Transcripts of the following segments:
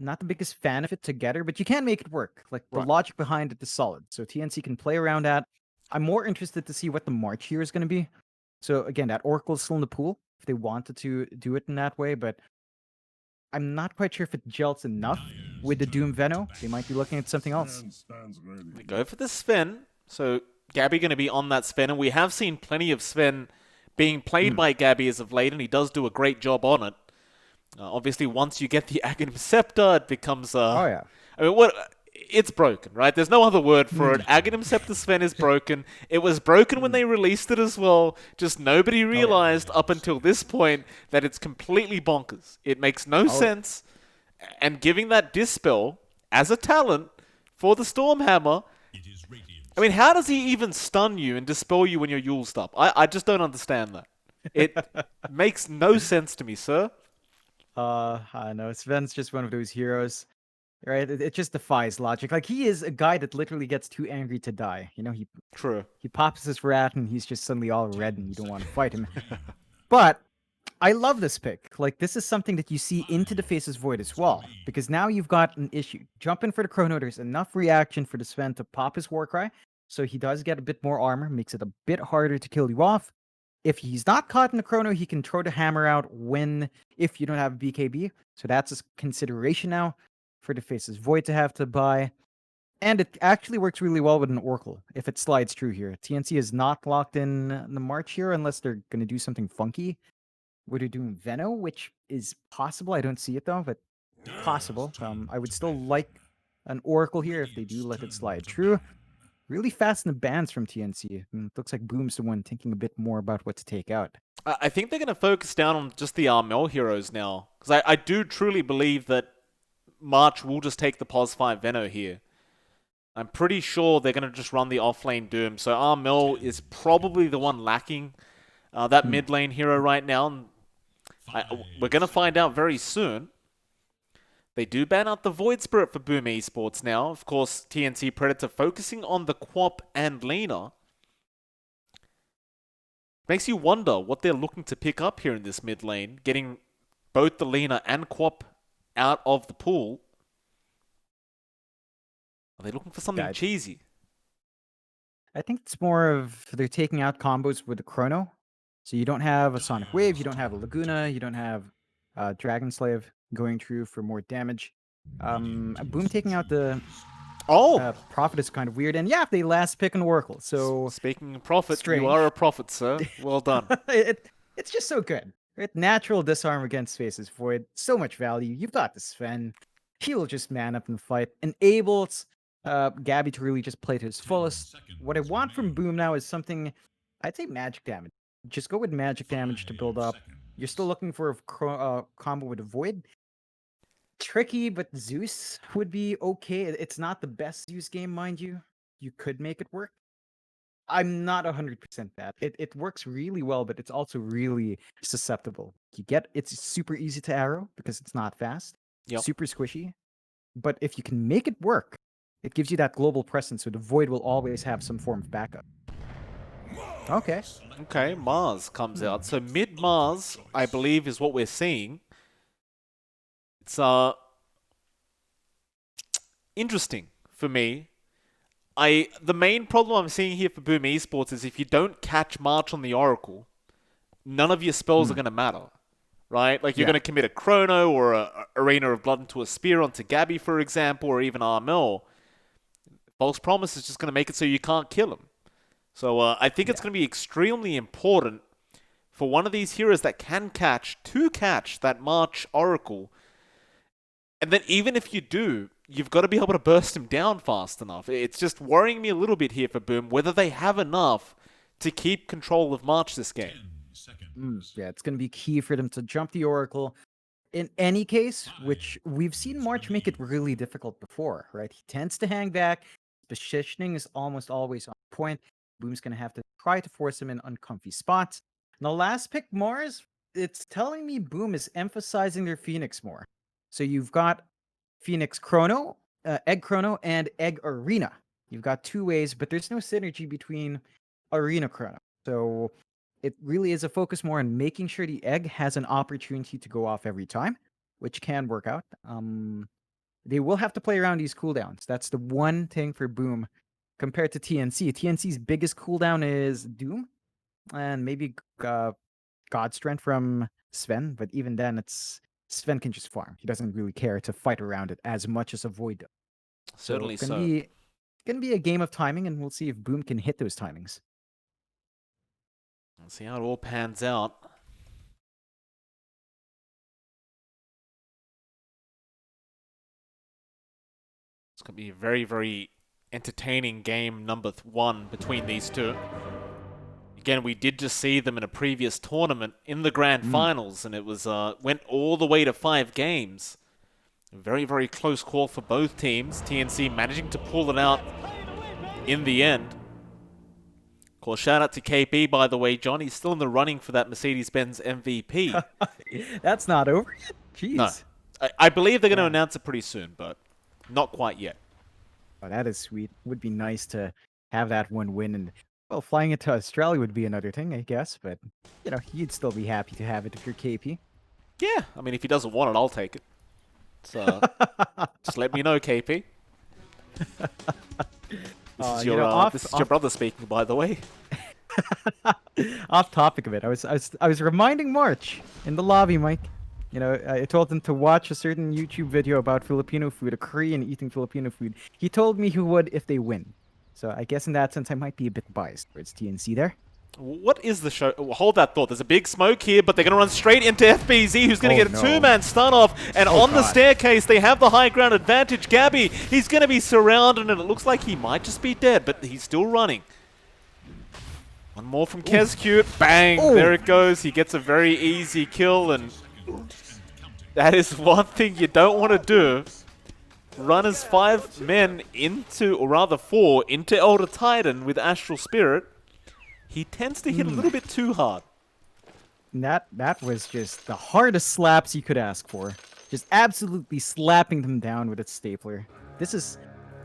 not the biggest fan of it together, but you can make it work. Like, the logic behind it is solid. So TNC can play around that. I'm more interested to see what the March here is going to be. So again, that Oracle is still in the pool if they wanted to do it in that way, but I'm not quite sure if it gels enough with the Doom Veno. They might be looking at something else. They go for the Sven. So Gabby going to be on that Sven, and we have seen plenty of Sven being played by Gabby as of late, and he does do a great job on it. Obviously, once you get the Aghanim Scepter, it becomes Oh yeah. I mean, it's broken, right? There's no other word for it. Aghanim Scepter Sven is broken. It was broken when they released it as well. Just nobody realized up until this point that it's completely bonkers. It makes no sense. And giving that Dispel as a talent for the Stormhammer, I mean, how does he even stun you and dispel you when you're Yuled up? I just don't understand that. It makes no sense to me, sir. I know. Sven's just one of those heroes, right? It just defies logic. Like, he is a guy that literally gets too angry to die. You know, he pops his rat and he's just suddenly all red and you don't want to fight him. But I love this pick. Like, this is something that you see into the Face's Void as well, because now you've got an issue. Jump in for the Chrono. There's enough reaction for the Sven to pop his Warcry, so he does get a bit more armor, makes it a bit harder to kill you off. If he's not caught in the Chrono, he can throw the hammer out if you don't have BKB. So that's a consideration now for the Face's Void to have to buy. And it actually works really well with an Oracle if it slides through here. TNC is not locked in the March here unless they're going to do something funky. Where they're doing Veno, which is possible. I don't see it though, but possible. I would still like an Oracle here if they do let it slide through. Really fast in the bans from TNC. It looks like Boom's the one thinking a bit more about what to take out. I think they're going to focus down on just the RML heroes now. Because I do truly believe that March will just take the POS 5 Veno here. I'm pretty sure they're going to just run the offlane Doom. So RML is probably the one lacking that mid lane hero right now. We're going to find out very soon. They do ban out the Void Spirit for Boom Esports now. Of course, TNC Predator focusing on the Quap and Lina. Makes you wonder what they're looking to pick up here in this mid lane. Getting both the Lina and Quap out of the pool. Are they looking for something cheesy? I think it's more of they're taking out combos with the Chrono. So you don't have a Sonic Wave, you don't have a Laguna, you don't have Dragon Slave going through for more damage. Boom taking out the Prophet is kind of weird. And yeah, they last pick an Oracle. So speaking of Prophet, you are a Prophet, sir. Well done. It's just so good. Right? Natural disarm against Face's Void. So much value. You've got the Sven. He will just man up and fight. Enables Gabby to really just play to his fullest. What I want from Boom now is something, I'd say magic damage. Just go with magic damage to build up. You're still looking for a combo with a Void. Tricky, but Zeus would be okay. It's not the best Zeus game, mind you. You could make it work. I'm not 100% that. It works really well, but it's also really susceptible. It's super easy to arrow because it's not fast. Super squishy. But if you can make it work, it gives you that global presence, so the Void will always have some form of backup. Okay. Okay, Mars comes out. So mid-Mars, I believe, is what we're seeing. It's interesting for me. The main problem I'm seeing here for Boom Esports is if you don't catch March on the Oracle, none of your spells are going to matter. Right? Like, you're going to commit a Chrono or a Arena of Blood into a Spear onto Gabby, for example, or even RML. False Promise is just going to make it so you can't kill him. So I think it's going to be extremely important for one of these heroes that can catch that March Oracle. And then even if you do, you've got to be able to burst him down fast enough. It's just worrying me a little bit here for Boom, whether they have enough to keep control of March this game. Yeah, it's going to be key for them to jump the Oracle. In any case, which we've seen March make it really difficult before, right? He tends to hang back. Positioning is almost always on point. Boom's going to have to try to force him in uncomfy spots. And the last pick, Mars, it's telling me Boom is emphasizing their Phoenix more. So you've got Phoenix Chrono, Egg Chrono, and Egg Arena. You've got two ways, but there's no synergy between Arena Chrono. So it really is a focus more on making sure the Egg has an opportunity to go off every time, which can work out. they will have to play around these cooldowns. That's the one thing for Boom compared to TNC. TNC's biggest cooldown is Doom and maybe God Strength from Sven, but even then, it's Sven can just farm. He doesn't really care to fight around it as much as a Void does. Certainly So so. gonna be a game of timing, and we'll see if Boom can hit those timings. Let's see how it all pans out. It's going to be a very, very entertaining game number 1 between these two. Again, we did just see them in a previous tournament in the grand finals, and it was went all the way to 5 games. A very, very close call for both teams. TNC managing to pull it out in the end. Of course, shout out to KP, by the way, John. He's still in the running for that Mercedes-Benz MVP. That's not over yet? Jeez. No. I believe they're going to announce it pretty soon, but not quite yet. Oh, that is sweet. Would be nice to have that one win. And, well, flying into Australia would be another thing, I guess. But, you know, you'd still be happy to have it if you're KP. Yeah. I mean, if he doesn't want it, I'll take it. So, just let me know, KP. This is your brother speaking, by the way. Off topic of it, I was reminding March in the lobby, Mike. You know, I told him to watch a certain YouTube video about Filipino food, a Korean eating Filipino food. He told me he would if they win. So I guess in that sense, I might be a bit biased towards TNC there. What is the show? Hold that thought. There's a big smoke here, but they're going to run straight into FBZ, who's going to get a two-man stun off. And on the staircase, they have the high ground advantage. Gabby, he's going to be surrounded, and it looks like he might just be dead, but he's still running. One more from Kezcute. Bang! There it goes. He gets a very easy kill, and that is one thing you don't want to do. Run as 5 men into, or rather 4, into Elder Titan with Astral Spirit. He tends to hit a little bit too hard. That was just the hardest slaps you could ask for. Just absolutely slapping them down with its stapler. This is...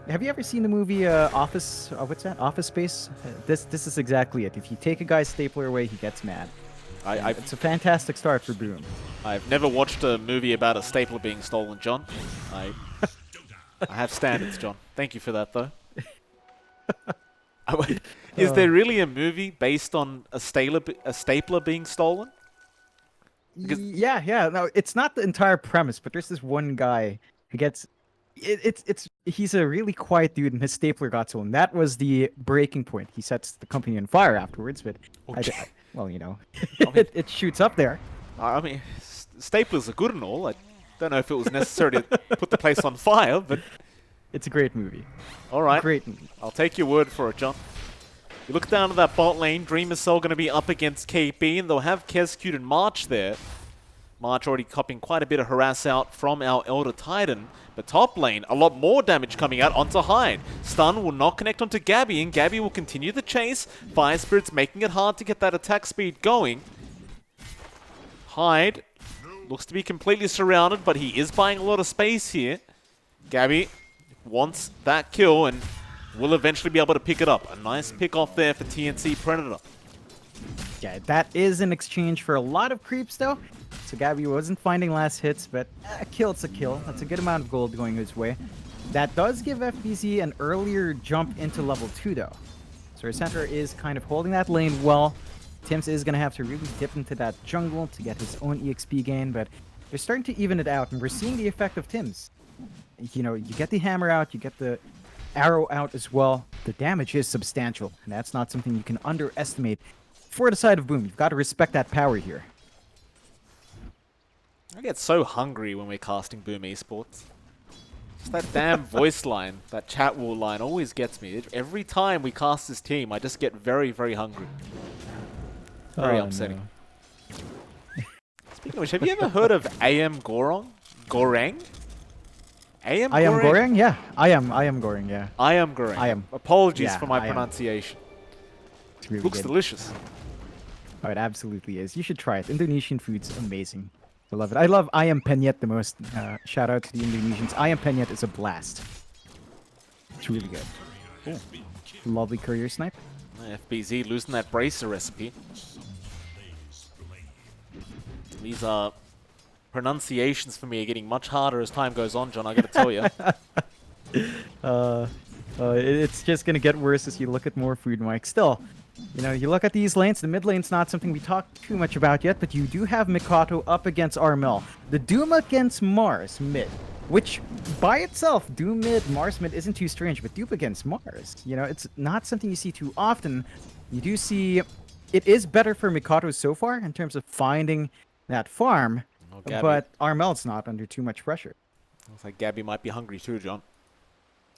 Have you ever seen the movie Office... what's that? Office Space? This is exactly it. If you take a guy's stapler away, he gets mad. It's a fantastic start for Boom. I've never watched a movie about a stapler being stolen, John. I have standards, John. Thank you for that, though. Is there really a movie based on a stapler being stolen? Yeah. No, it's not the entire premise, but there's this one guy who gets... He's a really quiet dude, and his stapler got stolen. That was the breaking point. He sets the company on fire afterwards, but... well, you know, it shoots up there. I mean, staplers are good and all. I don't know if it was necessary to put the place on fire, but... It's a great movie. All right. Great movie. I'll take your word for it, John. You look down to that bot lane. Dreamer Cell going to be up against KP, and they'll have Kezcute and March there. March already copping quite a bit of harass out from our Elder Titan. But top lane, a lot more damage coming out onto Hyde. Stun will not connect onto Gabby, and Gabby will continue the chase. Fire Spirit's making it hard to get that attack speed going. Hyde looks to be completely surrounded, but he is buying a lot of space here. Gabby wants that kill and will eventually be able to pick it up. A nice pick off there for TNC Predator. Yeah, that is in exchange for a lot of creeps, though. So Gabby wasn't finding last hits, but a kill's a kill. That's a good amount of gold going his way. That does give FBZ an earlier jump into level 2, though. So our center is kind of holding that lane well. Tims is going to have to really dip into that jungle to get his own EXP gain, but they're starting to even it out, and we're seeing the effect of Tims. You know, you get the hammer out, you get the arrow out as well. The damage is substantial, and that's not something you can underestimate. For the side of Boom, you've got to respect that power here. I get so hungry when we're casting Boom Esports. Just that damn voice line, that chat wall line always gets me. Every time we cast this team, I just get very, very hungry. Very upsetting. No. Speaking of which, have you ever heard of AM Goreng? I am Goreng? Yeah. I am Goreng, yeah. I am Goreng. Apologies for my I pronunciation. Really Looks good. delicious. Oh, it absolutely is. You should try it. Indonesian food's amazing. I love it. I love Ayam Penyet the most. Shout out to the Indonesians. Ayam Penyet is a blast. It's really good. Cool. Lovely courier snipe. FBZ losing that bracer recipe. These are Pronunciations for me are getting much harder as time goes on, John, I gotta tell you. It's just gonna get worse as you look at more food, Mike. Still, you look at these lanes. The mid lane's not something we talked too much about yet, but you do have Mikato up against Armel. The Doom against Mars mid, which by itself, Doom mid, Mars mid isn't too strange, but Doom against Mars, it's not something you see too often. You do see it is better for Mikato so far in terms of finding that farm, but Armel's not under too much pressure. Looks like Gabby might be hungry too, John.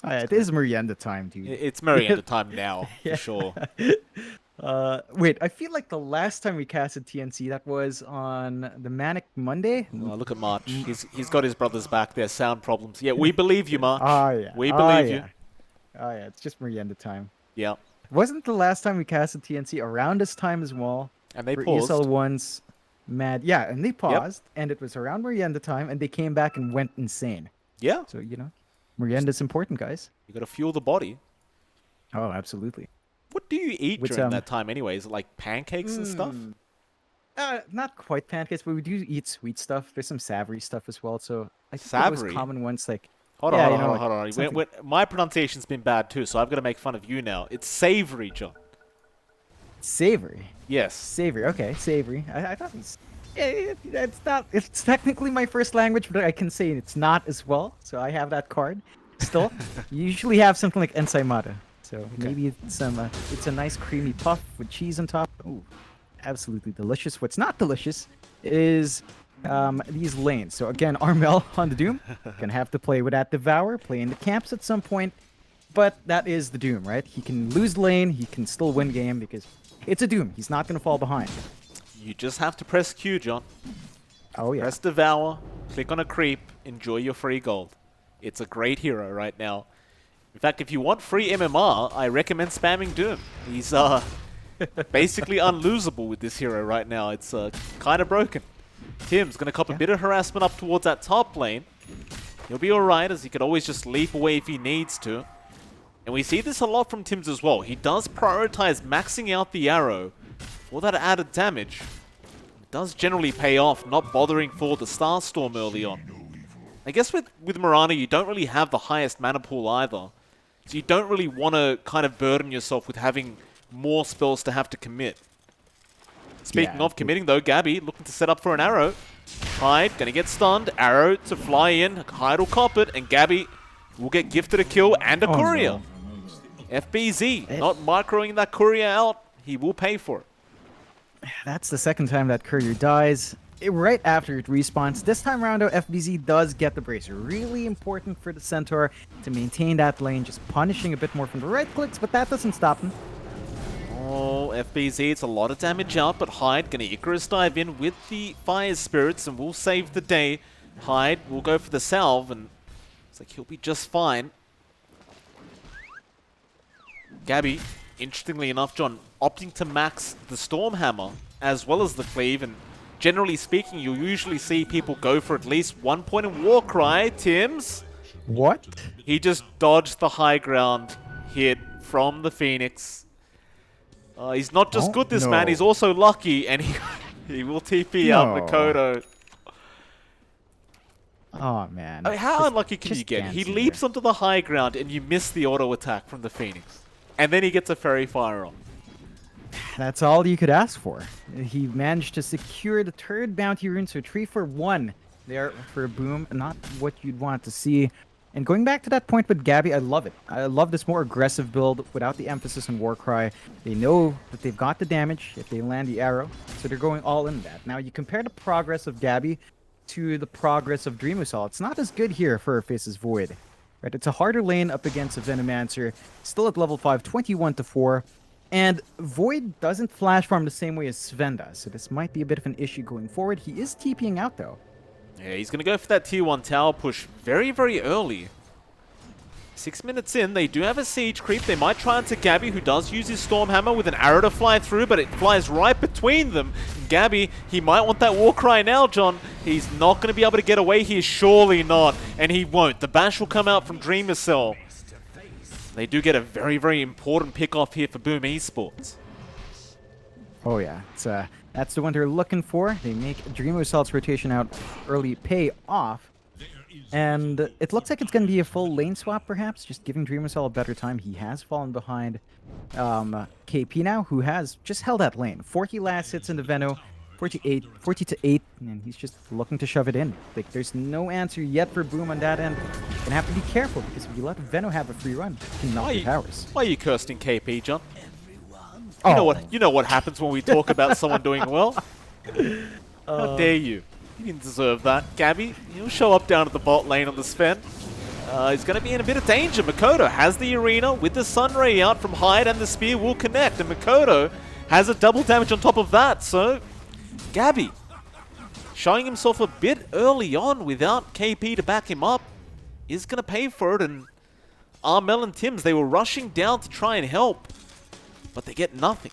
Oh, yeah, it is Merienda time, dude. It's Merienda time now, for sure. Wait, I feel like the last time we casted TNC, that was on the Manic Monday? Oh, look at March. He's got his brothers back there, sound problems. Yeah, we believe you, March. Oh, yeah. We believe you. Oh, yeah, it's just Merienda time. Yeah. Wasn't the last time we casted TNC around this time as well? And they for paused. ESL1's Mad. Yeah, and they paused, and it was around Merienda time, and they came back and went insane. Yeah. So, Merienda's important, guys. You gotta fuel the body. Oh, absolutely. What do you eat during that time anyway? Is it like pancakes and stuff? Not quite pancakes, but we do eat sweet stuff. There's some savory stuff as well. So I think savory? the most common ones like... Hold on. My pronunciation's been bad too, so I've got to make fun of you now. It's savory, John. Savory? Yes. Savory. Okay, savory. I thought it's... It's not... It's technically my first language, but I can say it's not as well. So I have that card. Still, you usually have something like ensaimada. So maybe it's a nice creamy puff with cheese on top. Ooh, absolutely delicious. What's not delicious is these lanes. So again, Armel on the Doom. Gonna have to play with that Devour, play in the camps at some point. But that is the Doom, right? He can lose lane, he can still win game because it's a Doom. He's not gonna fall behind. You just have to press Q, John. Oh yeah. Press Devour, click on a creep, enjoy your free gold. It's a great hero right now. In fact, if you want free MMR, I recommend spamming Doom. He's basically unlosable with this hero right now. It's kind of broken. Tim's going to cop a bit of harassment up towards that top lane. He'll be alright, as he could always just leap away if he needs to. And we see this a lot from Tim's as well. He does prioritize maxing out the arrow for that added damage. It does generally pay off, not bothering for the Starstorm early on. I guess with Mirana, you don't really have the highest mana pool either. So you don't really want to kind of burden yourself with having more spells to have to commit. Speaking of committing though, Gabby looking to set up for an arrow. Hyde gonna get stunned, arrow to fly in, Hyde will cop it, and Gabby will get gifted a kill and a courier. No. FBZ, not microing that courier out, he will pay for it. That's the second time that courier dies. Right after it respawns. This time around, though, FBZ does get the bracer. Really important for the Centaur to maintain that lane, just punishing a bit more from the right clicks, but that doesn't stop him. Oh, FBZ, it's a lot of damage out, but Hyde gonna Icarus dive in with the Fire Spirits and will save the day. Hyde will go for the salve, and it's like he'll be just fine. Gabby, interestingly enough, John, opting to max the Stormhammer as well as the Cleave, and generally speaking, you'll usually see people go for at least 1 point in Warcry. Tim's. What? He just dodged the high ground hit from the Phoenix. He's not just good, this man. He's also lucky, and he will TP out Mikoto. Oh, man. I mean, how unlucky can you get? He leaps onto the high ground, and you miss the auto attack from the Phoenix. And then he gets a Fairy Fire on. That's all you could ask for. He managed to secure the third bounty rune, so 3 for 1 there for a boom. Not what you'd want to see. And going back to that point with Gabby, I love it. I love this more aggressive build without the emphasis on Warcry. They know that they've got the damage if they land the arrow, so they're going all in that. Now, you compare the progress of Gabby to the progress of Dreamusal. It's not as good here for Faces Void. Right? It's a harder lane up against a Venomancer, still at level 5, 21-4. And Void doesn't flash farm the same way as Sven does, so this might be a bit of an issue going forward. He is TPing out, though. Yeah, he's going to go for that tier 1 tower push very, very early. 6 minutes in, they do have a siege creep. They might try into Gabby, who does use his Stormhammer with an arrow to fly through, but it flies right between them. And Gabby, he might want that Warcry now, John. He's not going to be able to get away here, surely not. And he won't. The bash will come out from Dreamusal. They do get a very, very important pick-off here for Boom Esports. Oh, yeah. It's That's the one they're looking for. They make Dreamo Cell's rotation out early pay off. And it looks like it's going to be a full lane swap, perhaps, just giving Dreamo Cell a better time. He has fallen behind KP now, who has just held that lane. 40 last hits in the Veno, 40 to 8, and he's just looking to shove it in. Like, there's no answer yet for Boom on that end. You're going to have to be careful, because if you let Veno have a free run, you can knock your towers. Why are you cursing KP, John? You know what happens when we talk about someone doing well? How dare you? You didn't deserve that. Gabby, he'll show up down at the bot lane on the Sven. He's going to be in a bit of danger. Mikoto has the arena with the Sunray out from Hyde, and the spear will connect. And Mikoto has a double damage on top of that. So, Gabby showing himself a bit early on without KP to back him up is going to pay for it. And Armel and Tims, they were rushing down to try and help, but they get nothing.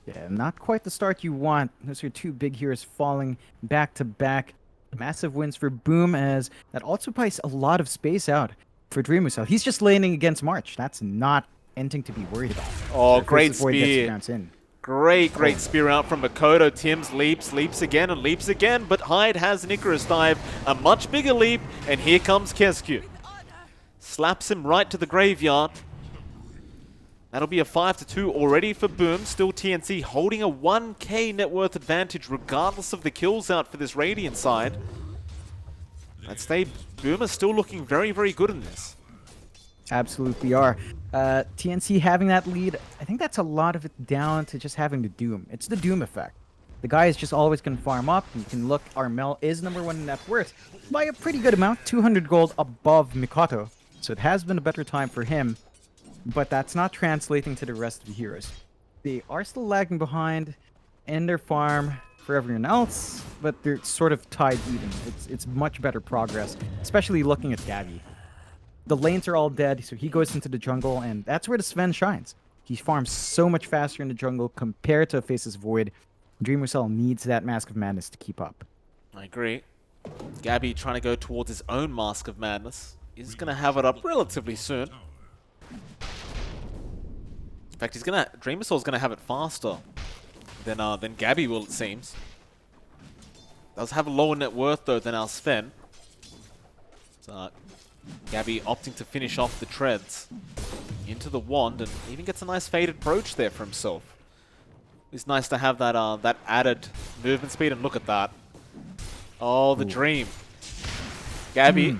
Yeah, not quite the start you want. Those are two big heroes falling back to back. Massive wins for Boom, as that also buys a lot of space out for Dreamo Cell. He's just laning against March. That's not anything to be worried about. Oh, great spear. Great spear out from Mikoto. Tims leaps again and leaps again, but Hyde has an Icarus dive, a much bigger leap, and here comes Kesku. Slaps him right to the graveyard. That'll be a 5-2 already for Boom. Still TNC holding a 1k net worth advantage regardless of the kills out for this Radiant side. I'd say Boom is still looking very, very good in this. Absolutely are. TNC having that lead, I think that's a lot of it down to just having the Doom. It's the Doom effect. The guy is just always going to farm up. You can look, Armel is #1 in net worth by a pretty good amount, 200 gold above Mikoto. So it has been a better time for him. But that's not translating to the rest of the heroes. They are still lagging behind in their farm for everyone else, but they're sort of tied even. It's much better progress, especially looking at Gabby. The lanes are all dead, so he goes into the jungle, and that's where the Sven shines. He farms so much faster in the jungle compared to Faceless Void. Dreamo Cell needs that Mask of Madness to keep up. I agree. Gabby trying to go towards his own Mask of Madness is going to have it up relatively soon. In fact, Dreamo Cell's gonna have it faster than Gabby will, it seems. Does have a lower net worth though than our Sven. So Gabby opting to finish off the treads into the wand, and even gets a nice faded approach there for himself. It's nice to have that that added movement speed, and look at that. Oh, the dream. Gabby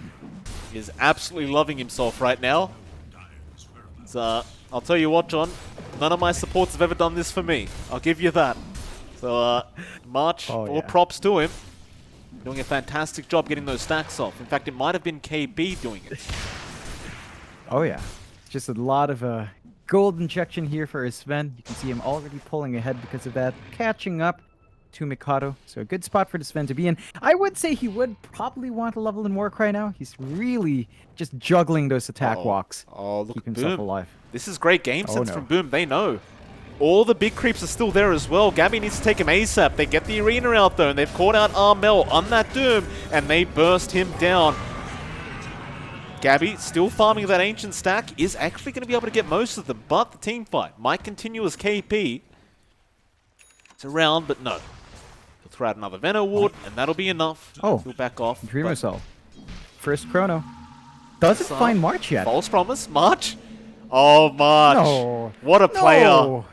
is absolutely loving himself right now. So I'll tell you what, John, none of my supports have ever done this for me. I'll give you that. So, March, all props to him. Doing a fantastic job getting those stacks off. In fact, it might have been KB doing it. Oh, yeah. Just a lot of gold injection here for his Sven. You can see him already pulling ahead because of that. Catching up to Mikado. So a good spot for the Sven to be in. I would say he would probably want a level in Warcry now. He's really just juggling those attack walks. Oh, look, keep himself alive. This is great game sense from Boom. They know. All the big creeps are still there as well. Gabby needs to take him ASAP. They get the arena out though, and they've caught out Armel on that Doom, and they burst him down. Gabby, still farming that ancient stack, is actually going to be able to get most of them, but the team fight might continue as KP. It's around, but no. He'll throw out another Veno Ward, and that'll be enough. Oh, he'll back off. Dreamo Cell. First chrono. Doesn't find March yet. False promise. March? Oh, March. No. What a player.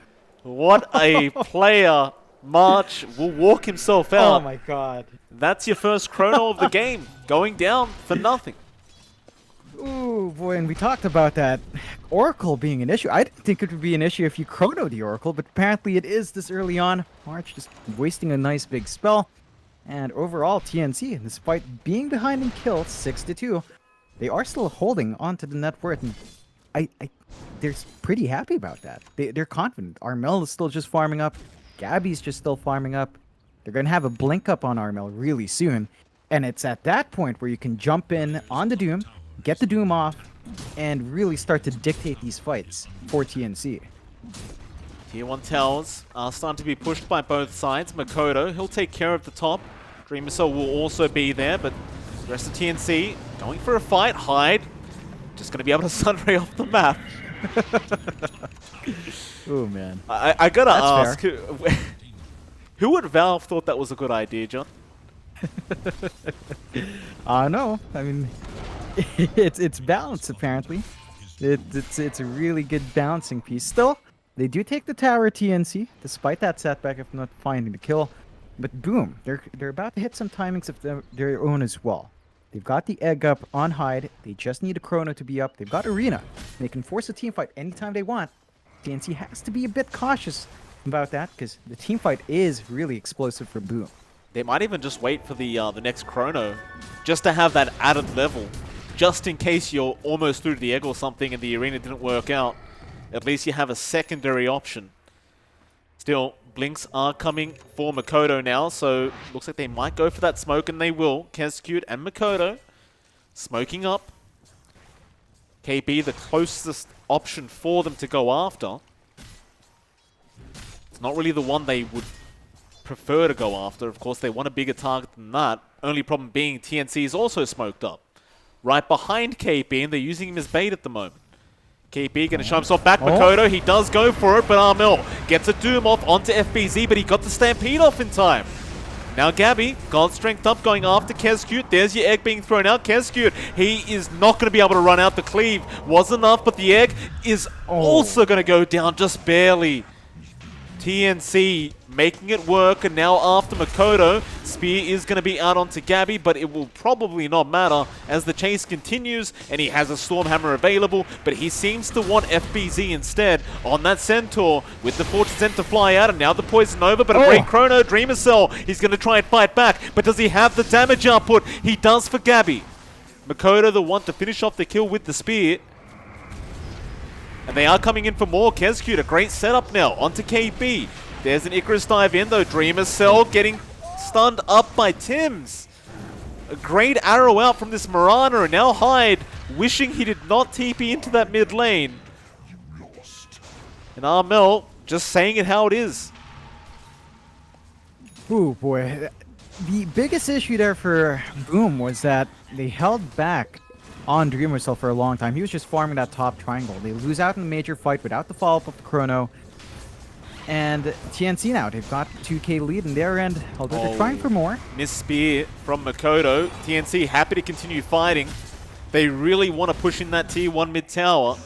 What a player. March will walk himself out. Oh my god. That's your first chrono of the game. Going down for nothing. Ooh, boy, and we talked about that Oracle being an issue. I didn't think it would be an issue if you chrono the Oracle, but apparently it is this early on. March just wasting a nice big spell. And overall, TNC, despite being behind in kills, 6-2, they are still holding onto the net worth. And they're pretty happy about that. They're confident. Armel is still just farming up. Gabby's just still farming up. They're going to have a blink up on Armel really soon. And it's at that point where you can jump in on the Doom, get the Doom off, and really start to dictate these fights for TNC. Tier 1 towers are starting to be pushed by both sides. Mikoto, he'll take care of the top. Dreamo Cell will also be there, but the rest of TNC going for a fight. Hyde just going to be able to sunray off the map. Oh man. I gotta ask, Who at Valve thought that was a good idea, John? No, I mean, it's balanced apparently. It's a really good balancing piece. Still, they do take the tower TNC, despite that setback of not finding the kill. But boom, they're about to hit some timings of their own as well. They've got the egg up on Hyde. They just need a chrono to be up. They've got Arena. They can force a team fight anytime they want. TNC has to be a bit cautious about that because the team fight is really explosive for Boom. They might even just wait for the next chrono, just to have that added level, just in case you're almost through to the egg or something and the arena didn't work out. At least you have a secondary option. Still, blinks are coming for Makoto now, so looks like they might go for that smoke, and they will. Kescute and Makoto smoking up. KB the closest option for them to go after. It's not really the one they would prefer to go after. Of course, they want a bigger target than that. Only problem being TNC is also smoked up. Right behind KP, and they're using him as bait at the moment. KP going to show himself back. Makoto, he does go for it, but Armel gets a Doom off onto FBZ, but he got the Stampede off in time. Now Gabby, God strength up, going after Kescute. There's your egg being thrown out. Kescute, he is not going to be able to run out. The cleave was enough, but the egg is also going to go down just barely. TNC making it work, and now after Makoto, Spear is going to be out onto Gabby, but it will probably not matter as the chase continues, and he has a Stormhammer available, but he seems to want FBZ instead on that Centaur with the Fortune Center to fly out, and now the Poison over, but a great Chrono Dreamer Cell. He's going to try and fight back, but does he have the damage output? He does for Gabby. Makoto the one to finish off the kill with the Spear. And they are coming in for more. Kescute, a great setup now onto KB. There's an Icarus dive in though. Dreamer Cell getting stunned up by Tims. A great arrow out from this Mirana, and now Hyde wishing he did not TP into that mid lane. And Armel just saying it how it is. Ooh boy. The biggest issue there for Boom was that they held back on Dreamer Cell for a long time. He was just farming that top triangle. They lose out in the major fight without the follow-up of the Chrono. And TNC now, they've got 2k lead in their end, although they're trying for more. Miss Spear from Makoto. TNC happy to continue fighting. They really want to push in that tier 1 mid tower.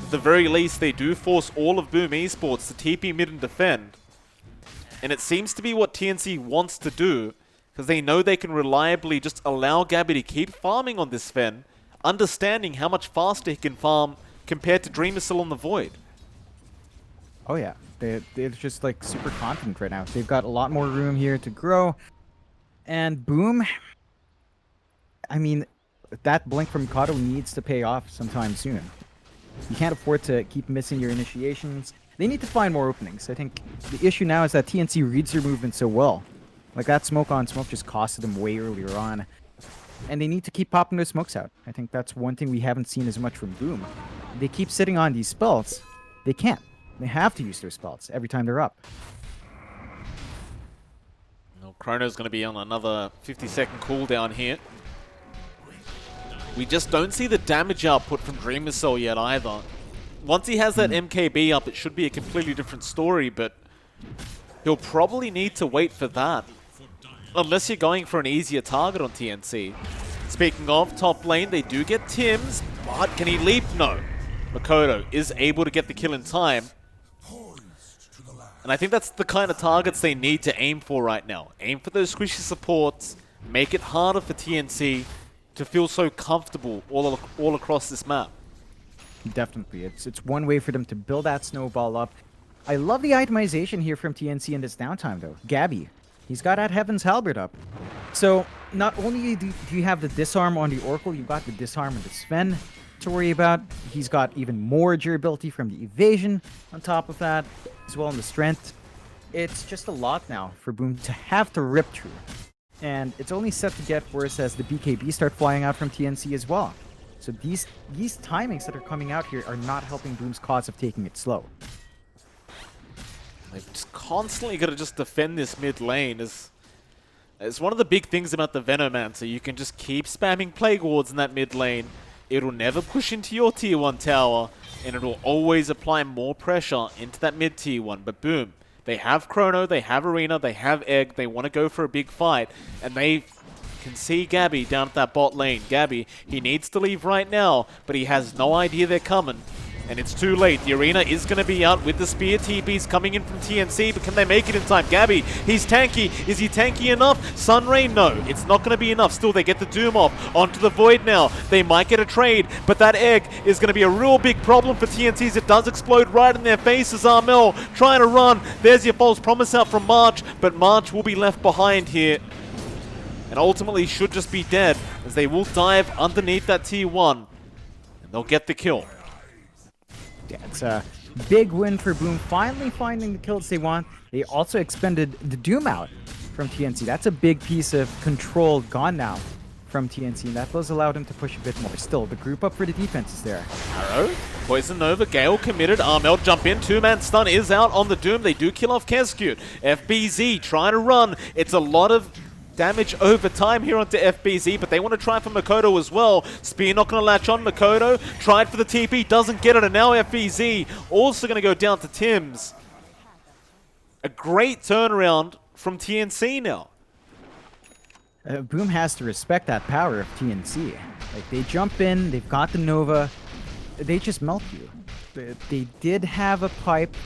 At the very least, they do force all of Boom Esports to TP mid and defend. And it seems to be what TNC wants to do, because they know they can reliably just allow Gabby to keep farming on this Fen, understanding how much faster he can farm compared to Dreamer Cell on the Void. Oh yeah, they're just like super confident right now. They've got a lot more room here to grow. And Boom, I mean, that blink from Kato needs to pay off sometime soon. You can't afford to keep missing your initiations. They need to find more openings. I think the issue now is that TNC reads their movement so well. Like that smoke on smoke just costed them way earlier on. And they need to keep popping those smokes out. I think that's one thing we haven't seen as much from Boom. They keep sitting on these spells. They can't. They have to use their spells every time they're up. Well, Chrono's going to be on another 50-second cooldown here. We just don't see the damage output from Dreamer Cell yet either. Once he has that MKB up, it should be a completely different story, but he'll probably need to wait for that. Unless you're going for an easier target on TNC. Speaking of top lane, they do get Tims, but can he leap? No. Makoto is able to get the kill in time. And I think that's the kind of targets they need to aim for right now. Aim for those squishy supports, make it harder for TNC to feel so comfortable all across this map. Definitely. It's one way for them to build that snowball up. I love the itemization here from TNC in this downtime, though. Gabby, he's got that Heaven's Halberd up. So, not only do you have the disarm on the Oracle, you've got the disarm on the Sven to worry about. He's got even more durability from the evasion on top of that, as well in the strength. It's just a lot now for Boom to have to rip through. And it's only set to get worse as the BKB start flying out from TNC as well. So these timings that are coming out here are not helping Boom's cause of taking it slow. They've just constantly got to just defend this mid lane. It's one of the big things about the Venomancer. You can just keep spamming Plague Wards in that mid lane. It'll never push into your tier 1 tower, and it'll always apply more pressure into that mid tier 1. But Boom, They have Chrono, they have Arena, they have Egg. They want to go for a big fight, and they can see Gabby down at that bot lane. Gabby, he needs to leave right now, but he has no idea they're coming. And it's too late. The Arena is going to be out with the Spear. TP's coming in from TNC, but can they make it in time? Gabby, he's tanky. Is he tanky enough? Sunray, no. It's not going to be enough. Still, they get the Doom off. Onto the Void now. They might get a trade, but that Egg is going to be a real big problem for TNCs. It does explode right in their faces. Armel trying to run. There's your false promise out from March, but March will be left behind here. And ultimately should just be dead, as they will dive underneath that T1. And they'll get the kill. Yeah, it's a big win for Boom, finally finding the kills they want. They also expended the Doom out from TNC. That's a big piece of control gone now from TNC, and that does allow them to push a bit more. Still, the group up for the defense is there. Arrow, Poison Nova, Gale committed. Armel jump in, two-man stun is out on the Doom. They do kill off Kescute. FBZ trying to run. It's a lot of damage over time here onto FBZ, but they want to try for Makoto as well. Spear not going to latch on. Makoto tried for the TP, doesn't get it, and now FBZ also going to go down to Tim's. A great turnaround from TNC now. Boom has to respect that power of TNC. Like, they jump in, they've got the Nova, they just melt you. They did have a pipe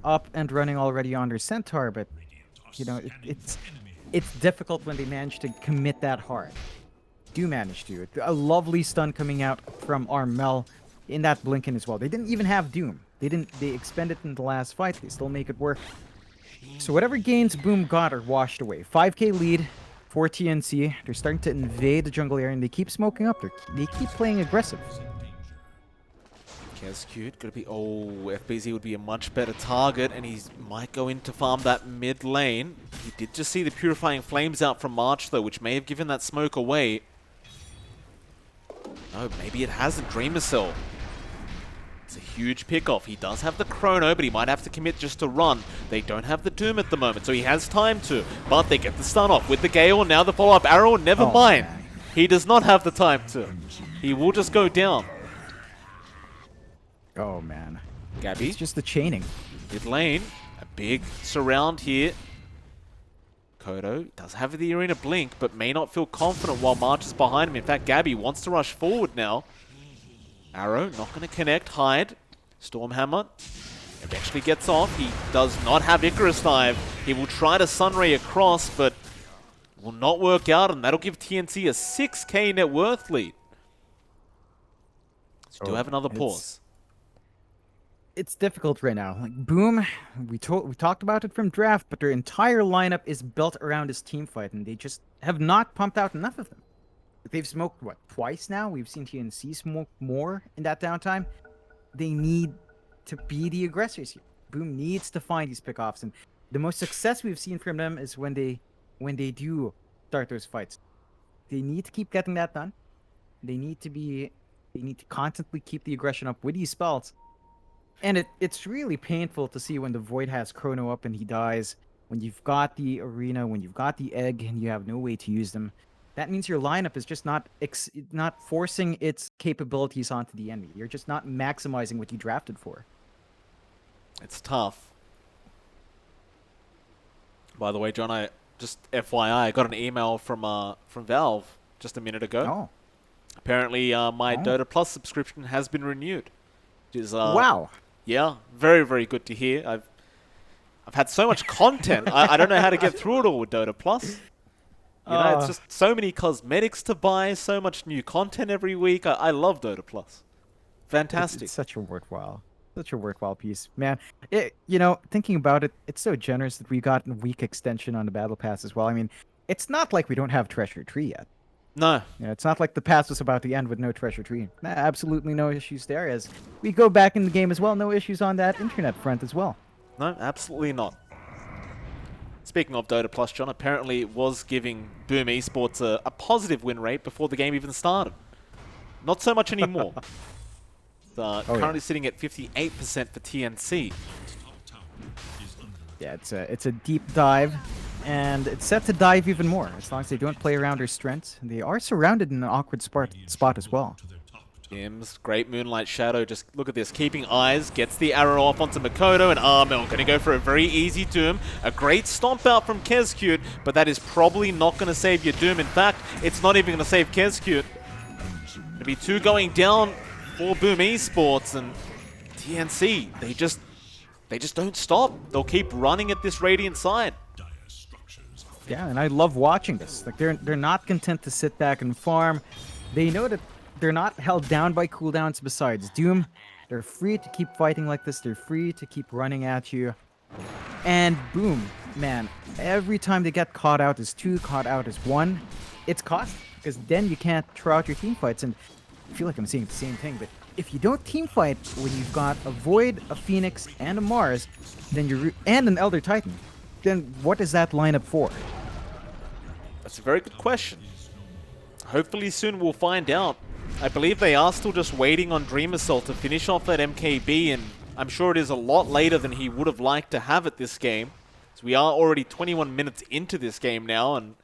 up and running already on their Centaur, but, you know, it's difficult when they manage to commit that hard. Do manage to. A lovely stun coming out from Armel in that Blinken as well. They didn't even have Doom. They expended it in the last fight. They still make it work. So whatever gains Boom got are washed away. 5k lead for TNC. They're starting to invade the jungle area, and they keep smoking up. They keep playing aggressive. Kescute gonna be, oh, FBZ would be a much better target, and he might go in to farm that mid lane. He did just see the Purifying Flames out from March though, which may have given that smoke away. No, maybe it hasn't. Dreamer Cell. It's a huge pickoff. He does have the Chrono, but he might have to commit just to run. They don't have the Doom at the moment, so he has time to. But they get the stun off with the Gale. Now the follow-up arrow. Never mind. Man. He does not have the time to. He will just go down. Oh, man. Gabby. It's just the chaining. Mid lane. A big surround here. Kodo does have the Arena blink, but may not feel confident while March is behind him. In fact, Gabby wants to rush forward now. Arrow not going to connect. Hide. Stormhammer eventually gets off. He does not have Icarus Dive. He will try to Sunray across, but will not work out, and that'll give TNC a 6k net worth lead. So do have another pause. It's difficult right now. Like, Boom, we talked about it from draft, but their entire lineup is built around this team fight, and they just have not pumped out enough of them. They've smoked, what, twice now? We've seen TNC smoke more in that downtime. They need to be the aggressors here. Boom needs to find these pickoffs, and the most success we've seen from them is when they do start those fights. They need to keep getting that done. They need to constantly keep the aggression up with these spells. And it's really painful to see when the Void has Chrono up and he dies. When you've got the Arena, when you've got the Egg, and you have no way to use them. That means your lineup is just not forcing its capabilities onto the enemy. You're just not maximizing what you drafted for. It's tough. By the way, John, I just FYI, I got an email from Valve just a minute ago. Oh. Apparently, my Dota Plus subscription has been renewed. Which is, wow. Yeah, very, very good to hear. I've had so much content. I don't know how to get through it all with Dota Plus. You know, it's just so many cosmetics to buy, so much new content every week. I love Dota Plus. Fantastic. It's such a worthwhile piece, man. You know, thinking about it, it's so generous that we got a week extension on the Battle Pass as well. I mean, it's not like we don't have Treasure Tree yet. No. You know, it's not like the pass was about to end with no Treasure Tree. Absolutely no issues there. As we go back in the game as well, no issues on that internet front as well. No, absolutely not. Speaking of Dota Plus, John, apparently it was giving Boom Esports a positive win rate before the game even started. Not so much anymore. Currently sitting at 58% for TNC. Yeah, it's a deep dive, and it's set to dive even more as long as they don't play around their strengths. And they are surrounded in an awkward spot as well. Tim's great Moonlight Shadow. Just look at this. Keeping eyes. Gets the arrow off onto Makoto. And Armel going to go for a very easy Doom. A great stomp out from Kezcute. But that is probably not going to save your Doom. In fact, it's not even going to save Kezcute. Going to be 2 going down for Boom Esports. And TNC, they just don't stop. They'll keep running at this Radiant side. Yeah, and I love watching this. Like they're not content to sit back and farm. They know that they're not held down by cooldowns besides Doom. They're free to keep fighting like this. They're free to keep running at you. And boom, man, every time they get caught out as 2, caught out as 1, it's costly. Because then you can't throw out your team fights. And I feel like I'm saying the same thing, but if you don't team fight when you've got a Void, a Phoenix, and a Mars, then and an Elder Titan, then what is that lineup for? That's a very good question. Hopefully soon we'll find out. I believe they are still just waiting on Dream Assault to finish off that MKB, and I'm sure it is a lot later than he would have liked to have it this game. So we are already 21 minutes into this game now, and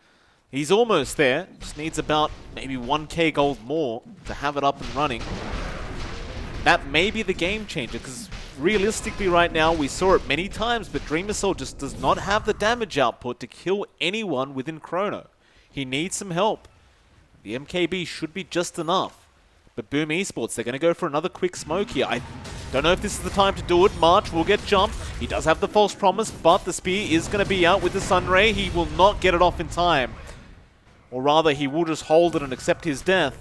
he's almost there. Just needs about maybe 1k gold more to have it up and running. That may be the game changer, because realistically right now, we saw it many times, but Dream Assault just does not have the damage output to kill anyone within Chrono. He needs some help. The MKB should be just enough. But Boom Esports, they're going to go for another quick smoke here. I don't know if this is the time to do it. March will get jumped. He does have the false promise, but the spear is going to be out with the Sunray. He will not get it off in time. Or rather, he will just hold it and accept his death.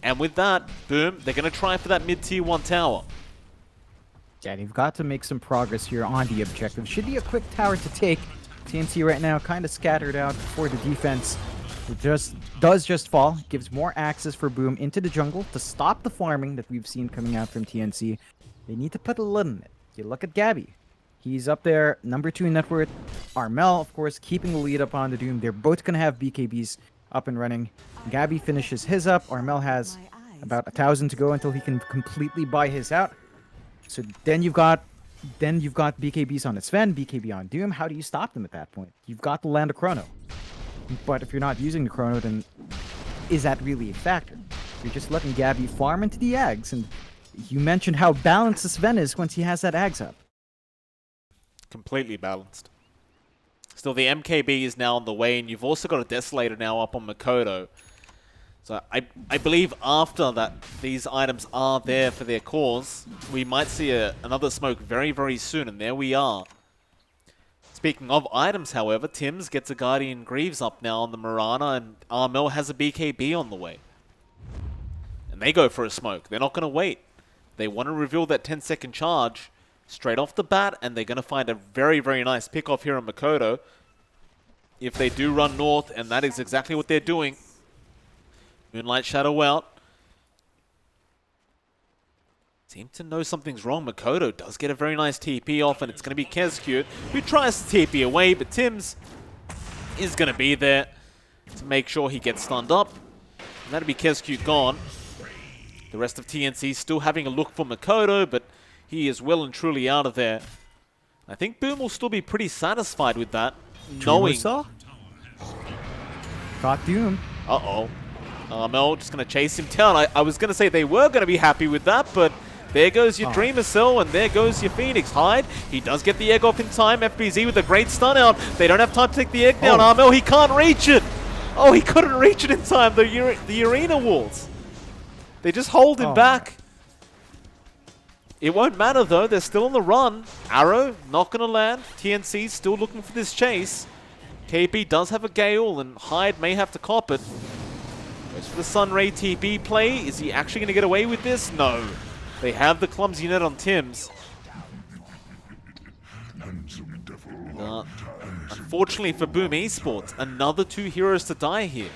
And with that, Boom, they're going to try for that mid-tier 1 tower. Yeah, you've got to make some progress here on the objective. Should be a quick tower to take. TNC right now kind of scattered out for the defense. It does just fall. Gives more access for Boom into the jungle to stop the farming that we've seen coming out from TNC. They need to put a lid on it. You look at Gabby. He's up there, number 2 in net worth. Armel, of course, keeping the lead up on the Doom. They're both going to have BKBs up and running. Gabby finishes his up. Armel has about 1,000 to go until he can completely buy his out. So then you've got BKBs on Sven, BKB on Doom. How do you stop them at that point? You've got to land a Chrono. But if you're not using the Chrono, then is that really a factor? You're just letting Gabby farm into the Ags, and you mentioned how balanced Sven is once he has that Ags up. Completely balanced. Still, the MKB is now on the way, and you've also got a Desolator now up on Makoto. So I believe after that these items are there for their cause, we might see another smoke very, very soon, and there we are. Speaking of items, however, Tims gets a Guardian Greaves up now on the Mirana, and Armel has a BKB on the way. And they go for a smoke. They're not going to wait. They want to reveal that 10-second charge straight off the bat, and they're going to find a very, very nice pick off here on Makoto. If they do run north, and that is exactly what they're doing. Moonlight Shadow out. Seem to know something's wrong. Makoto does get a very nice TP off, and it's going to be Kezcute, who tries to TP away, but Tims is going to be there to make sure he gets stunned up. And that'll be Kezcute gone. The rest of TNC still having a look for Makoto, but he is well and truly out of there. I think Boom will still be pretty satisfied with that, knowing... Got Doom. Uh-oh. Armel just going to chase him down. I was going to say they were going to be happy with that, but there goes your Dreamer Cell, and there goes your Phoenix Hide. He does get the egg off in time. FBZ with a great stun out. They don't have time to take the egg down. Armel, he can't reach it. Oh, he couldn't reach it in time. The arena walls. They just hold him back. It won't matter, though. They're still on the run. Arrow, not going to land. TNC still looking for this chase. KP does have a Gale, and Hyde may have to cop it. Goes for the Sunray TP play. Is he actually going to get away with this? No. They have the clumsy net on Tims. Unfortunately for Boom Esports, another 2 heroes to die here.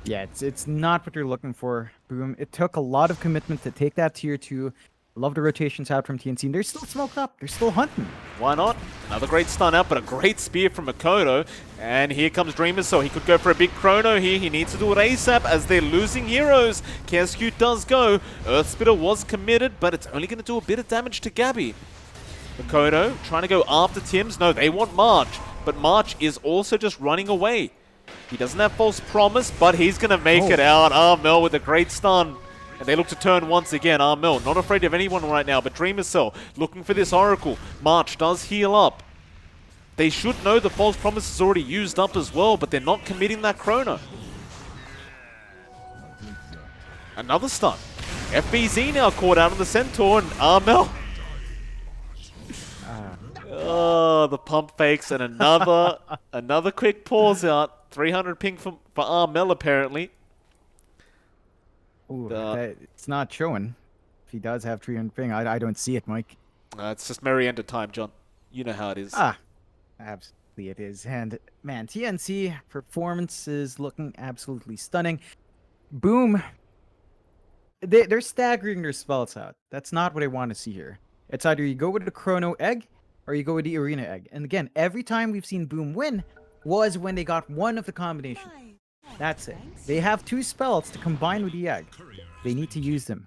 Yeah, it's not what you're looking for, Boom. It took a lot of commitment to take that tier 2. Love the rotations out from TNC, and they're still smoked up. They're still hunting. Why not? Another great stun out, but a great spear from Makoto. And here comes Dreamer, so he could go for a big chrono here. He needs to do it ASAP as they're losing heroes. Kezcute does go. Earthspitter was committed, but it's only going to do a bit of damage to Gabby. Makoto trying to go after Tims. No, they want March, but March is also just running away. He doesn't have false promise, but he's going to make it out. Armel with a great stun. And they look to turn once again. Armel, not afraid of anyone right now, but Dreamer Cell looking for this Oracle. March does heal up. They should know the false promise is already used up as well, but they're not committing that chrono. Another stun. FBZ now caught out on the Centaur, and Armel. Oh, the pump fakes, and another quick pause out. 300 ping for Armel, apparently. Ooh, it's not showing. If he does have 300 ping, I don't see it, Mike. It's just merry end of time, John. You know how it is. Absolutely it is. And, man, TNC performance is looking absolutely stunning. Boom. They're staggering their spells out. That's not what I want to see here. It's either you go with the Chrono Egg or you go with the Arena Egg. And again, every time we've seen Boom win was when they got one of the combination. That's it. They have 2 spells to combine with the Egg. They need to use them.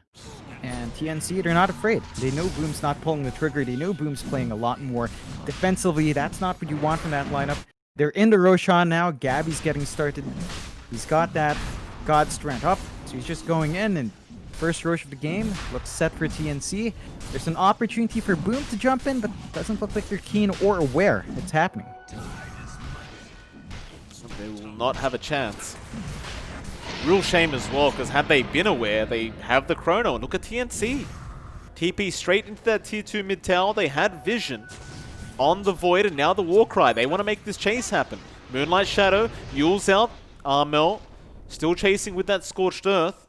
And TNC, they're not afraid. They know Boom's not pulling the trigger. They know Boom's playing a lot more defensively. That's not what you want from that lineup. They're in the Roshan now. Gabby's getting started. He's got that God Strength up. So he's just going in, and first Rosh of the game looks set for TNC. There's an opportunity for Boom to jump in, but doesn't look like they're keen or aware it's happening. They will not have a chance. Real shame as well, because had they been aware, they have the chrono. And look at TNC. TP straight into that tier 2 mid tower. They had vision on the Void, and now the Warcry. They want to make this chase happen. Moonlight Shadow, Yule's out. Armel still chasing with that Scorched Earth.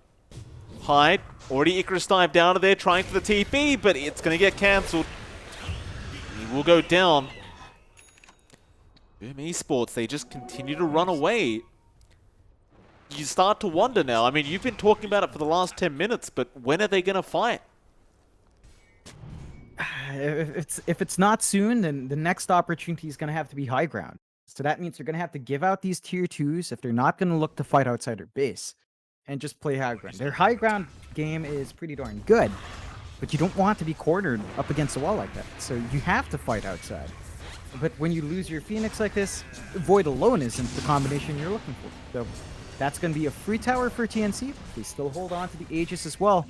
Hyde, already Icarus dive down to there, trying for the TP, but it's going to get cancelled. He will go down. Boom Esports, they just continue to run away. You start to wonder now. I mean, you've been talking about it for the last 10 minutes, but when are they going to fight? If it's not soon, then the next opportunity is going to have to be high ground. So that means they're going to have to give out these tier 2s if they're not going to look to fight outside their base and just play high ground. Their high ground game is pretty darn good, but you don't want to be cornered up against the wall like that. So you have to fight outside. But when you lose your Phoenix like this, Void alone isn't the combination you're looking for. So that's going to be a free tower for TNC. They still hold on to the Aegis as well.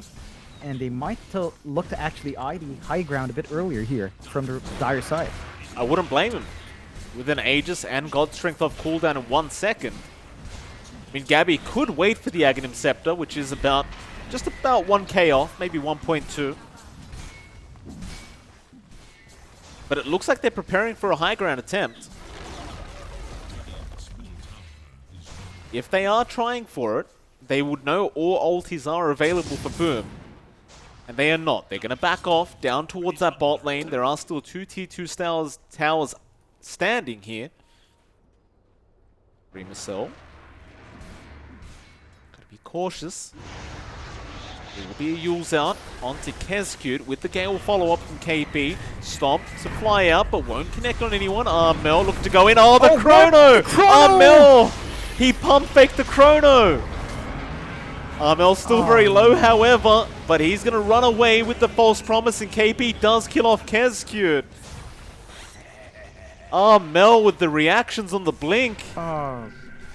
And they might look to actually eye the high ground a bit earlier here from the Dire side. I wouldn't blame him. With an Aegis and God Strength off cooldown in 1 second. I mean, Gabby could wait for the Aghanim Scepter, which is just about 1k off, maybe 1.2. But it looks like they're preparing for a high ground attempt. If they are trying for it, they would know all ultis are available for Boom. And they are not. They're going to back off down towards that bot lane. There are still 2 T2 towers standing here. Dreamer Cell. Gotta be cautious. There will be a Yule's out onto Kezcute with the Gale follow-up from KP. Stomp to fly out, but won't connect on anyone. Armel looking to go in. Oh, the Chrono! Armel! He pump faked the Chrono! Armel's still very low, however, but he's going to run away with the false promise, and KP does kill off Kezcute. Armel with the reactions on the blink.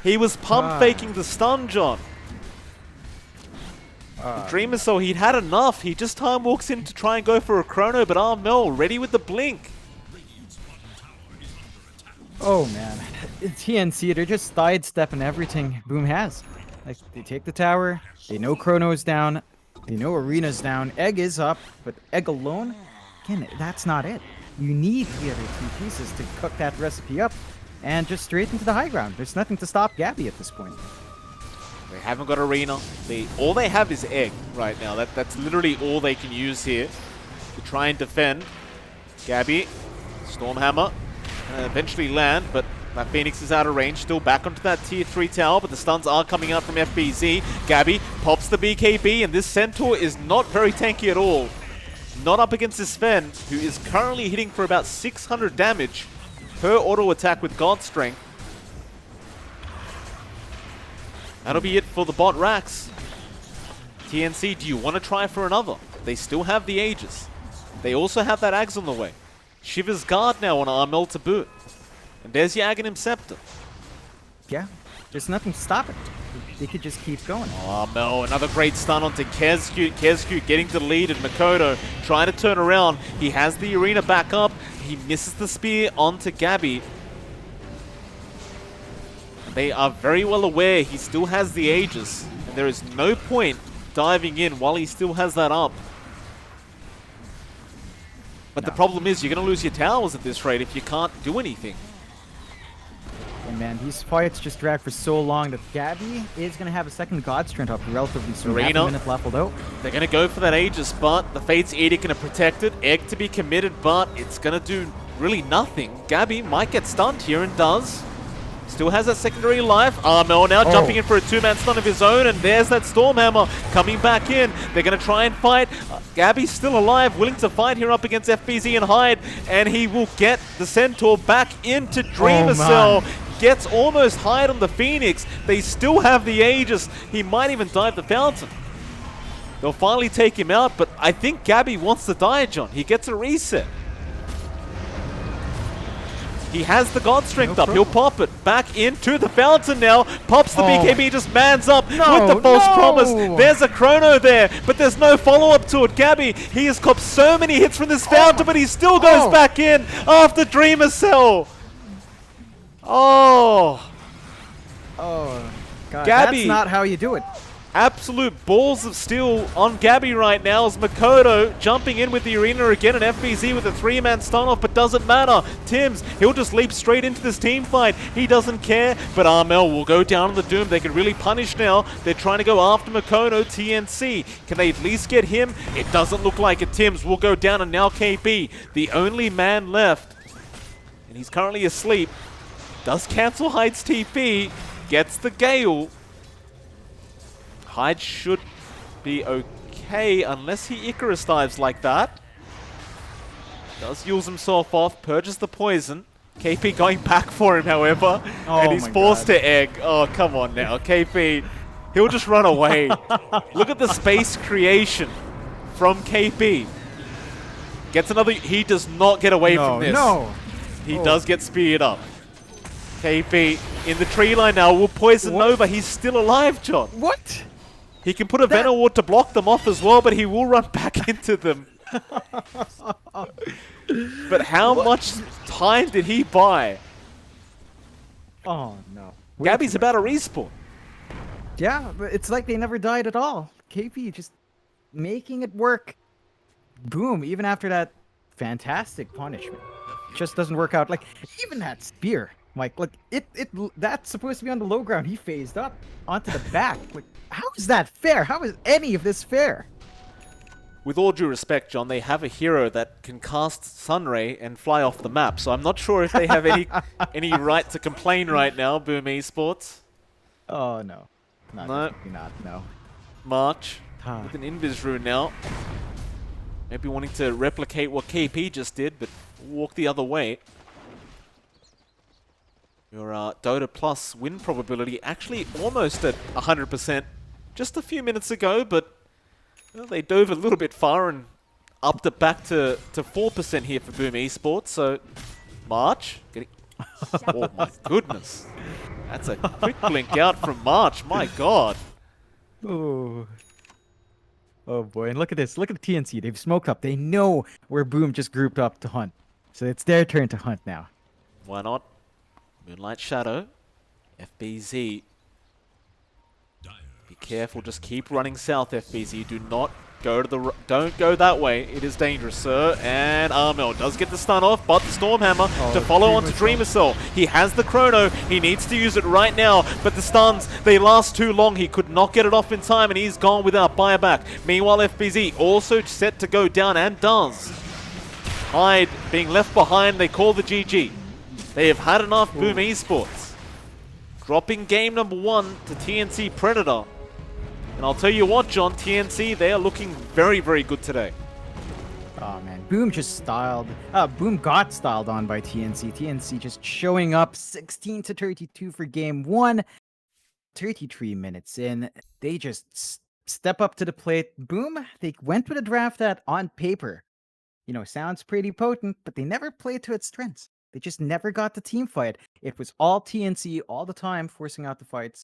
He was pump faking the stun, John. Dreamer, so he'd had enough. He just time walks in to try and go for a chrono, but Armel ready with the blink. Oh man, TNC, they're just sidestepping everything Boom has. Like, they take the tower, they know Chrono's down, they know Arena's down, Egg is up, but Egg alone, again, that's not it. You need the other 2 pieces to cook that recipe up, and just straight into the high ground. There's nothing to stop Gabby at this point. They haven't got Arena. All they have is Egg right now. That's literally all they can use here to try and defend. Gabby, Stormhammer, eventually land, but that Phoenix is out of range, still back onto that tier 3 tower, but the stuns are coming out from FBZ. Gabby pops the BKB, and this Centaur is not very tanky at all. Not up against this Sven, who is currently hitting for about 600 damage per auto attack with God Strength. That'll be it for the bot racks. TNC, do you want to try for another? They still have the Aegis. They also have that Ags on the way. Shiva's Guard now on Armel to boot. And there's your Aghanim Scepter. Yeah, there's nothing to stop it. they could just keep going. Oh no, another great stun onto Kezcute. Kezcute getting to the lead, and Makoto trying to turn around. He has the arena back up. He misses the spear onto Gabby. They are very well aware he still has the Aegis, and there is no point diving in while he still has that up. But the problem is you're going to lose your towers at this rate if you can't do anything. And man, these fights just drag for so long that Gabby is going to have a second God Strength up relatively soon. Arena. Half a minute left, although. They're going to go for that Aegis, but the Fate's Edict going to protect it. Egg to be committed, but it's going to do really nothing. Gabby might get stunned here and does. Still has that secondary life. Armel now jumping in for a two-man stun of his own, and there's that Stormhammer coming back in. They're going to try and fight. Gabby's still alive, willing to fight here up against FBZ and Hyde, and he will get the Centaur back into Dreamer Cell. Gets almost Hyde on the Phoenix. They still have the Aegis. He might even dive the Fountain. They'll finally take him out, but I think Gabby wants to die, John. He gets a reset. He has the God Strength up. He'll pop it back into the Fountain now. Pops the BKB, just mans up with the false promise. There's a Chrono there, but there's no follow-up to it. Gabby, he has copped so many hits from this Fountain, but he still goes back in after Dreamer Cell. Oh, God, Gabby. That's not how you do it. Absolute balls of steel on Gabby right now as Makoto jumping in with the arena again, and FBZ with a three-man stun off, but doesn't matter. Tims, he'll just leap straight into this team fight. He doesn't care, but Armel will go down on the Doom. They can really punish now. They're trying to go after Makoto. TNC, can they at least get him? It doesn't look like it. Tims will go down, and now KB, the only man left, and he's currently asleep, does cancel Hyde's TP, gets the Gale. Hyde should be okay unless he Icarus dives like that. Does use himself off, purges the poison. KP going back for him, however, and he's forced to egg. Oh, come on now, KP. He'll just run away. Look at the space creation from KP. Gets another. He does not get away from this. He does get speared up. KP in the tree line now will poison Nova. He's still alive, John. What? He can put a Venom Ward to block them off as well, but he will run back into them. But how much time did he buy? Oh, no. Gabby's about to respawn. Yeah, but it's like they never died at all. KP just making it work. Boom, even after that fantastic punishment. It just doesn't work out. Like, even that spear. Like, that's supposed to be on the low ground. He phased up onto the back. Like, how is that fair? How is any of this fair? With all due respect, John, they have a hero that can cast Sunray and fly off the map, so I'm not sure if they have any right to complain right now, Boom Esports. Oh, no. Not. No. March with an Invis rune now. Maybe wanting to replicate what KP just did, but walk the other way. Your Dota Plus win probability actually almost at 100% just a few minutes ago, but they dove a little bit far and upped it back to 4% here for Boom Esports. So, March. Oh my goodness. That's a quick blink out from March. My God. Oh boy, and look at this. Look at the TNC. They've smoked up. They know where Boom just grouped up to hunt. So it's their turn to hunt now. Why not? Moonlight Shadow. FBZ. Be careful. Just keep running south, FBZ. Do not go to the... Don't go that way. It is dangerous, sir. And Armel does get the stun off, but the Stormhammer to follow on to Dreamer Cell. He has the Chrono. He needs to use it right now, but the stuns, they last too long. He could not get it off in time, and he's gone without buyback. Meanwhile, FBZ also set to go down, and does. Hyde being left behind. They call the GG. They have had enough. Boom Esports. Dropping game number 1 to TNC Predator. And I'll tell you what, John, TNC, they are looking very, very good today. Oh, man. Boom just styled. Boom got styled on by TNC. TNC just showing up 16-32 for game 1. 33 minutes in. They just step up to the plate. Boom, they went with a draft that, on paper, sounds pretty potent, but they never played to its strengths. They just never got the team fight. It was all TNC all the time, forcing out the fights.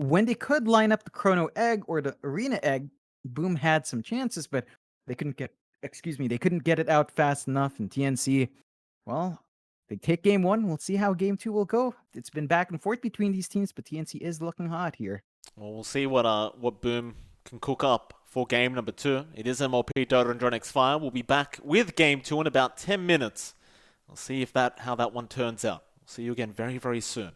when they could line up the Chrono Egg or the Arena Egg, Boom had some chances, but they couldn't get, they couldn't get it out fast enough. And TNC, well, they take game 1. We'll see how game 2 will go. It's been back and forth between these teams, but TNC is looking hot here. Well, we'll see what Boom can cook up for game number 2. It is MLP Dota and johnxfire. We'll be back with game 2 in about 10 minutes. We'll see how that one turns out. We'll see you again very, very soon.